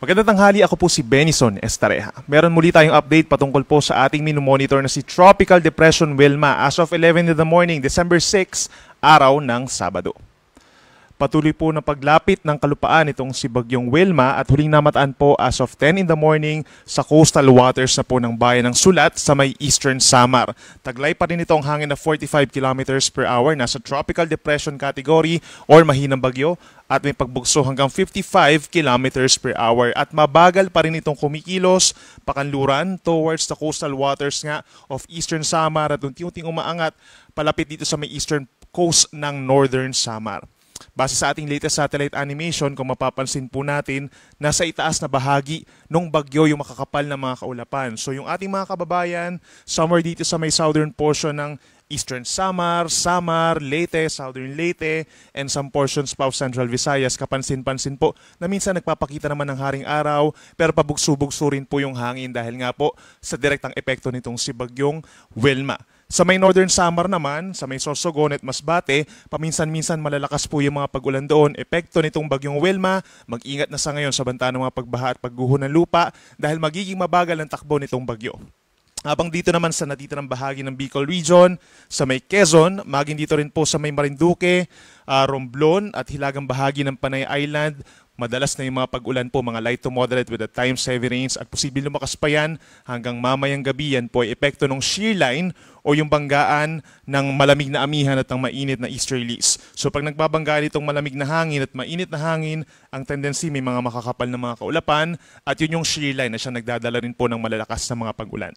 Magandang tanghali, ako po si Benison Estareja. Meron muli tayong update patungkol po sa ating minomonitor na si Tropical Depression Wilma as of 11 in the morning, December 6, araw ng Sabado. Patuloy po na paglapit ng kalupaan itong si Bagyong Wilma at huling namataan po as of 10 in the morning sa coastal waters na po ng bayan ng Sulat sa may Eastern Samar. Taglay pa rin itong hangin na 45 kilometers per hour, nasa tropical depression category or mahinang bagyo at may pagbugso hanggang 55 kilometers per hour at mabagal pa rin itong kumikilos pakanluran towards the coastal waters nga of Eastern Samar at unti-unting umaangat palapit dito sa may eastern coast ng Northern Samar. Base sa ating latest satellite animation, kung mapapansin po natin, nasa itaas na bahagi ng bagyo yung makakapal na mga kaulapan. So yung ating mga kababayan, somewhere dito sa may southern portion ng Eastern Samar, Leyte, Southern Leyte, and some portions pa of Central Visayas, kapansin-pansin po na minsan nagpapakita naman ng haring araw, pero pabugso-bugso rin po yung hangin dahil nga po sa direktang epekto nitong si Bagyong Wilma. Sa may Northern Samar naman, sa may Sorsogon at Masbate, paminsan-minsan malalakas po yung mga pag-ulan doon. Epekto nitong Bagyong Wilma, mag-ingat na sa ngayon sa banta ng mga pagbaha at pagguho ng lupa dahil magiging mabagal ang takbo nitong bagyo. Habang dito naman sa natitirang bahagi ng Bicol Region, sa may Quezon, maging dito rin po sa may Marinduque, Romblon at hilagang bahagi ng Panay Island, madalas na yung mga pag-ulan po, mga light to moderate with at times heavy rains at posibleng lumakas pa yan hanggang mamayang gabi. Yan po ay epekto ng shear line o yung banggaan ng malamig na amihan at ng mainit na easterlies. So pag nagbabanggaan itong malamig na hangin at mainit na hangin, ang tendency may mga makakapal na mga kaulapan at yun yung shear line na siya nagdadala rin po ng malalakas na mga pag-ulan.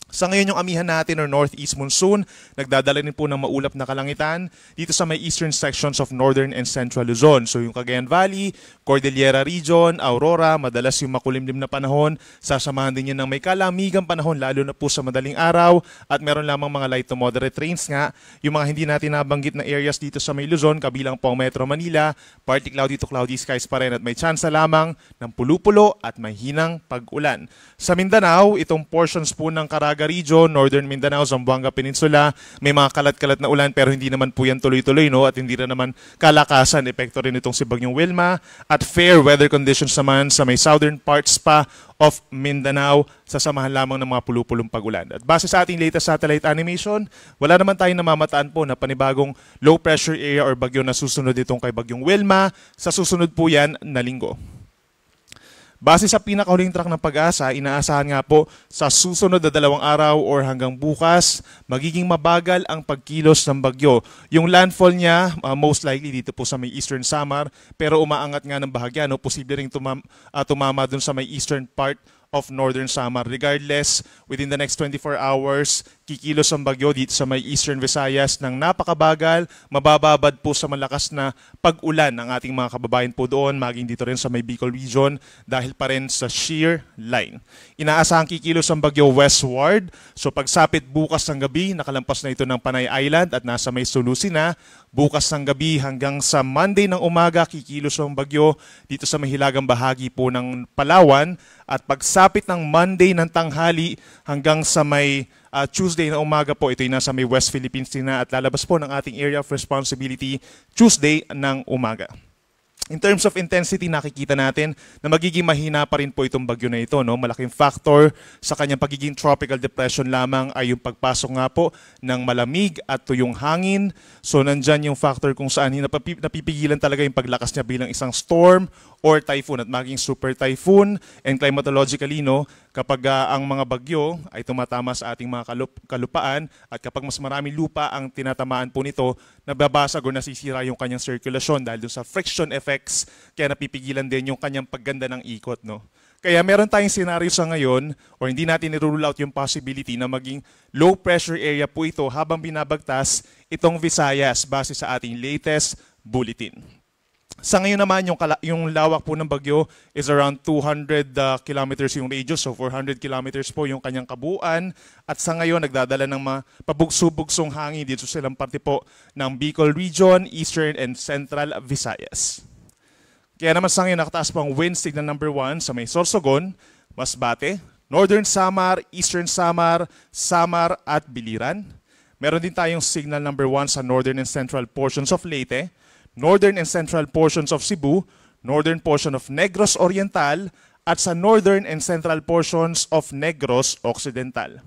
Sa ngayon yung amihan natin or northeast monsoon, nagdadala rin po ng maulap na kalangitan dito sa may eastern sections of northern and central Luzon. So yung Cagayan Valley, Cordillera Region, Aurora, madalas yung makulimlim na panahon. Sasamahan din yan ng may kalamigang panahon lalo na po sa madaling araw at meron lamang mga light to moderate rains nga. Yung mga hindi natin nabanggit na areas dito sa may Luzon, kabilang po ang Metro Manila, partly cloudy to cloudy skies pa rin at may tsansa lamang ng pulo-pulo at mahinang pag-ulan. Sa Mindanao, itong portions po ng Caraga Region, Northern Mindanao, Zamboanga Peninsula, may mga kalat-kalat na ulan pero hindi naman po yan tuloy-tuloy, no? At hindi rin naman kalakasan. Epekto rin itong si Bagyong Wilma at fair weather conditions naman sa may southern parts pa of Mindanao, sasamahan lamang ng mga pulupulong pag-ulan. At base sa ating latest satellite animation, wala naman tayong namamataan po na panibagong low pressure area or bagyo na susunod itong kay Bagyong Wilma. Sa susunod po yan na linggo. Base sa pinakahuling track ng Pag-asa, inaasahan nga po sa susunod na 2 araw or hanggang bukas, magiging mabagal ang pagkilos ng bagyo. Yung landfall niya, most likely dito po sa may Eastern Samar, pero umaangat nga ng bahagya. No? Posible rin tumama dun sa may eastern part of Northern Samar. Regardless, within the next 24 hours, kikilos ang bagyo dito sa may Eastern Visayas ng napakabagal, mabababad po sa malakas na pag-ulan ng ating mga kababayan po doon, maging dito rin sa may Bicol Region dahil pa rin sa shear line. Inaasahang kikilos ang bagyo westward, so pagsapit bukas ng gabi, nakalampas na ito ng Panay Island at nasa may Sulusi na. Bukas ng gabi hanggang sa Monday ng umaga, kikilos ang bagyo dito sa mahilagang bahagi po ng Palawan at pagsapit ng Monday ng tanghali hanggang sa may Tuesday na umaga po, ito yung nasa may West Philippines din na at lalabas po ng ating area of responsibility Tuesday ng umaga. In terms of intensity, nakikita natin na magiging mahina pa rin po itong bagyo na ito. No? Malaking factor sa kanyang pagiging tropical depression lamang ay yung pagpasok nga po ng malamig at tuyong hangin. So nandyan yung factor kung saan napipigilan talaga yung paglakas niya bilang isang storm or typhoon at maging super typhoon. And climatologically, no, kapag ang mga bagyo ay tumatama sa ating mga kalupaan at kapag mas maraming lupa ang tinatamaan po nito, nababasag o nasisira yung kanyang circulation dahil dun sa friction effects, kaya napipigilan din yung kanyang pagganda ng ikot. No? Kaya meron tayong scenario sa ngayon or hindi natin nirule out yung possibility na maging low pressure area po ito habang binabagtas itong Visayas base sa ating latest bulletin. Sa ngayon naman, yung lawak po ng bagyo is around 200 kilometers yung radius, so 400 kilometers po yung kanyang kabuuan. At sa ngayon, nagdadala ng mga pabugso-bugsong hangin dito sa ilang parte po ng Bicol Region, Eastern and Central Visayas. Kaya naman sa ngayon, nakataas po ang wind signal number 1 sa may Sorsogon, Masbate, Northern Samar, Eastern Samar, Samar at Biliran. Meron din tayong signal number 1 sa northern and central portions of Leyte, northern and central portions of Cebu, northern portion of Negros Oriental, at sa northern and central portions of Negros Occidental.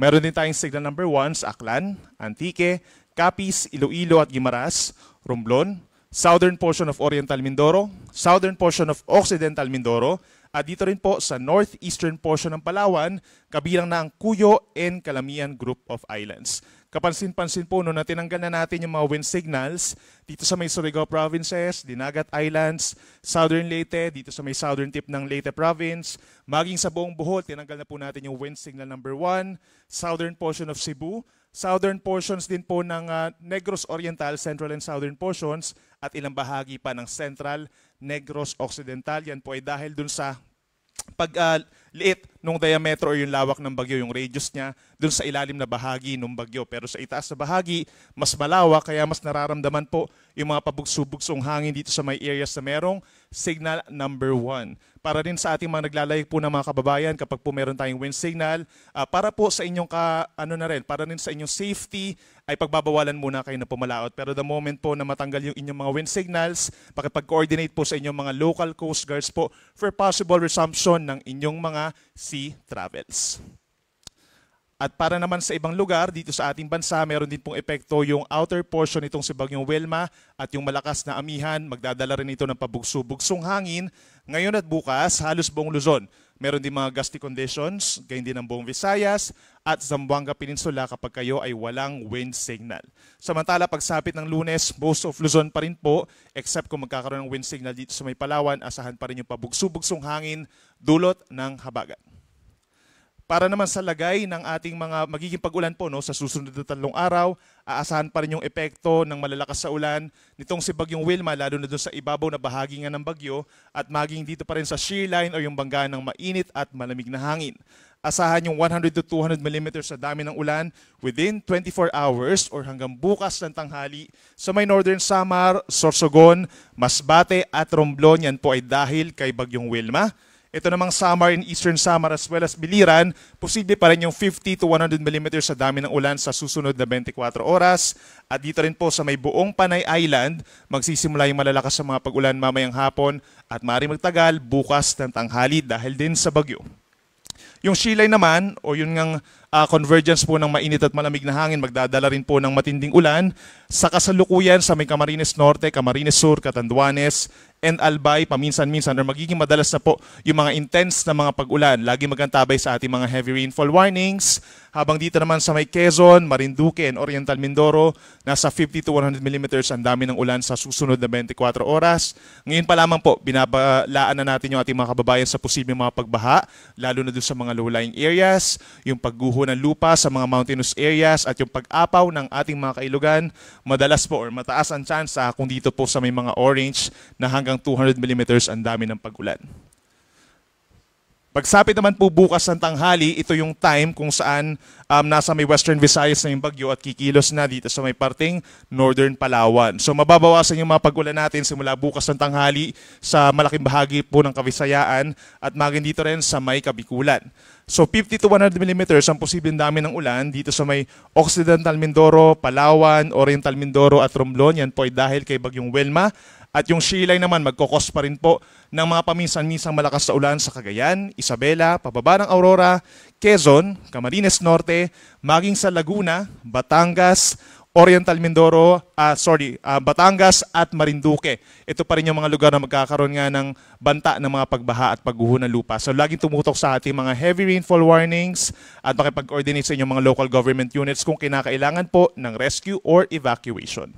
Meron din tayong signal number 1 sa Aklan, Antique, Capiz, Iloilo at Guimaras, Romblon, southern portion of Oriental Mindoro, southern portion of Occidental Mindoro, at dito rin po sa northeastern portion ng Palawan, kabilang na ang Cuyo and Calamian Group of Islands. Kapansin-pansin po na tinanggal na natin yung mga wind signals dito sa may Surigao Provinces, Dinagat Islands, Southern Leyte, dito sa may southern tip ng Leyte Province, maging sa buong Bohol, tinanggal na po natin yung wind signal number 1, southern portion of Cebu, southern portions din po ng Negros Oriental, central and southern portions, at ilang bahagi pa ng central Negros Occidental. Yan po ay dahil dun sa pagliit nung diameter o yung lawak ng bagyo, yung radius niya dun sa ilalim na bahagi ng bagyo. Pero sa itaas na bahagi, mas malawak, kaya mas nararamdaman po yung mga pabugso-bugsong hangin dito sa may areas na merong signal number 1. Para rin sa ating mga naglalayag po ng mga kababayan, kapag po meron tayong wind signal, para po sa inyong para rin sa inyong safety, ay pagbabawalan muna kayo na pumalaot. Pero the moment po na matanggal yung inyong mga wind signals, pakipag-coordinate po sa inyong mga local coast guards po for possible resumption ng inyong mga sea travels. At para naman sa ibang lugar, dito sa ating bansa, meron din pong epekto yung outer portion nitong si Bagyong Wilma at yung malakas na amihan, magdadala rin ito ng pabugso-bugsong hangin. Ngayon at bukas, halos buong Luzon. Meron din mga gusty conditions, gayon din ang buong Visayas at Zamboanga Peninsula kapag kayo ay walang wind signal. Samantala, pagsapit ng Lunes, most of Luzon pa rin po, except kung magkakaroon ng wind signal dito sa may Palawan, asahan pa rin yung pabugso-bugsong hangin dulot ng habagat. Para naman sa lagay ng ating mga magiging pag-ulan po sa susunod na 3 araw, aasahan pa rin yung epekto ng malalakas sa ulan nitong si Bagyong Wilma, lalo na doon sa ibabaw na bahagi nga ng bagyo, at maging dito pa rin sa shear line o yung banggaan ng mainit at malamig na hangin. Asahan yung 100 to 200 mm sa dami ng ulan within 24 hours or hanggang bukas ng tanghali sa may Northern Samar, Sorsogon, Masbate at Romblon. Yan po ay dahil kay Bagyong Wilma. Ito namang Samar and Eastern Samar as well as Biliran, posible pa rin yung 50 to 100 mm sa dami ng ulan sa susunod na 24 oras. At dito rin po sa may buong Panay Island, magsisimula yung malalakas sa mga pag-ulan mamayang hapon at maaaring magtagal bukas ng tanghali dahil din sa bagyo. Yung shear line naman, o yun ngang convergence po ng mainit at malamig na hangin, magdadala rin po ng matinding ulan sa kasalukuyan sa may Camarines Norte, Camarines Sur, Catanduanes, and Albay, paminsan-minsan, or magiging madalas na po yung mga intense na mga pag-ulan. Lagi magantabay sa ating mga heavy rainfall warnings. Habang dito naman sa may Quezon, Marinduque, and Oriental Mindoro, nasa 50 to 100 mm ang dami ng ulan sa susunod na 24 oras. Ngayon pa lamang po, binabalaan na natin yung ating mga kababayan sa posibleng mga pagbaha, lalo na doon sa mga low-lying areas, yung pagguho ng lupa sa mga mountainous areas, at yung pag-apaw ng ating mga kailugan. Madalas po or mataas ang tsansa kung dito po sa may mga orange na hanggang 200 mm ang dami ng pag-ulan. Pagsapit naman po bukas ng tanghali, ito yung time kung saan nasa may Western Visayas na yung bagyo at kikilos na dito sa may parting Northern Palawan. So mababawasan yung mga pag-ulan natin simula bukas ng tanghali sa malaking bahagi po ng Kavisayaan at maging dito rin sa may Kabikulan. So 50 to 100 mm ang posibleng dami ng ulan dito sa may Occidental Mindoro, Palawan, Oriental Mindoro at Romblon. Yan po ay dahil kay Bagyong Wilma. At yung shear line naman magkokos pa rin po ng mga paminsan-minsang malakas na ulan sa Cagayan, Isabela, pababa ng Aurora, Quezon, Camarines Norte, maging sa Laguna, Batangas, Oriental Mindoro, Batangas at Marinduque. Ito pa rin yung mga lugar na magkakaroon nga ng banta ng mga pagbaha at pagguho ng lupa. So laging tumutok sa ating mga heavy rainfall warnings at makipag-coordinate sa inyong mga local government units kung kinakailangan po ng rescue or evacuation.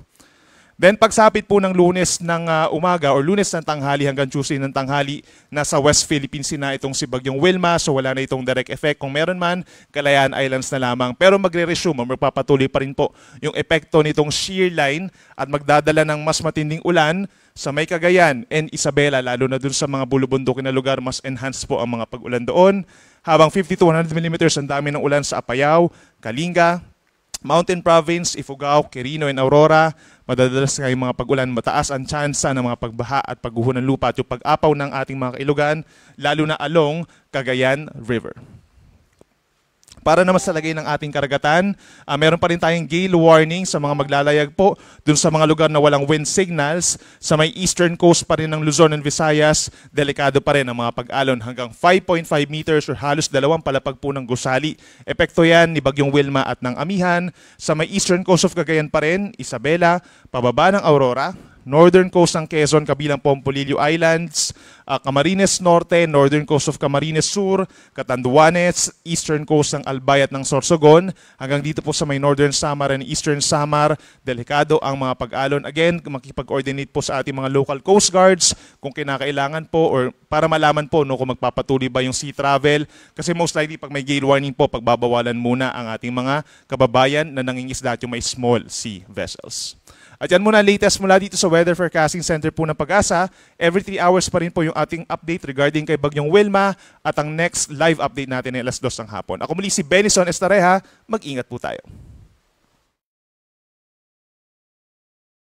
Then pagsapit po ng Lunes ng umaga or Lunes ng tanghali hanggang Tuesday ng tanghali, nasa West Philippines na itong si Bagyong Wilma, so wala na itong direct effect. Kung meron man, Kalayaan Islands na lamang. Pero magre-resume, magpapatuloy pa rin po yung epekto nitong shear line at magdadala ng mas matinding ulan sa may Cagayan and Isabela, lalo na dun sa mga bulubundukin na lugar, mas enhanced po ang mga pag-ulan doon. Habang 50 to 100 mm ang dami ng ulan sa Apayao, Kalinga, Mountain Province, Ifugao, Quirino, and Aurora. Madadalas kayong mga pag-ulan, mataas ang tsansa ng mga pagbaha at pagguho ng lupa at yung pag-apaw ng ating mga kailugan, lalo na along Cagayan River. Para naman sa lagay ng ating karagatan, meron pa rin tayong gale warning sa mga maglalayag po dun sa mga lugar na walang wind signals. Sa may eastern coast pa rin ng Luzon and Visayas, delikado pa rin ang mga pag-alon hanggang 5.5 meters or halos 2 palapag po ng gusali. Epekto yan ni Bagyong Wilma at ng Amihan. Sa may eastern coast of Cagayan pa rin, Isabela, pababa ng Aurora, northern coast ng Quezon kabilang Pompolillo Islands, Camarines Norte, northern coast of Camarines Sur, Catanduanes, eastern coast ng Albay at ng Sorsogon, hanggang dito po sa may northern Samar and eastern Samar, delikado ang mga pag-alon. Again, makipag-coordinate po sa ating mga local coast guards kung kinakailangan po or para malaman po no, kung magpapatuloy ba yung sea travel. Kasi most likely pag may gale warning po, pagbabawalan muna ang ating mga kababayan na nangingisda at yung may small sea vessels. At yan muna latest mula dito sa Weather Forecasting Center po ng Pag-asa. Every 3 hours pa rin po yung ating update regarding kay Bagyong Wilma at ang next live update natin ay alas 2 ng hapon. Ako muli si Benison Estareha, mag-ingat po tayo.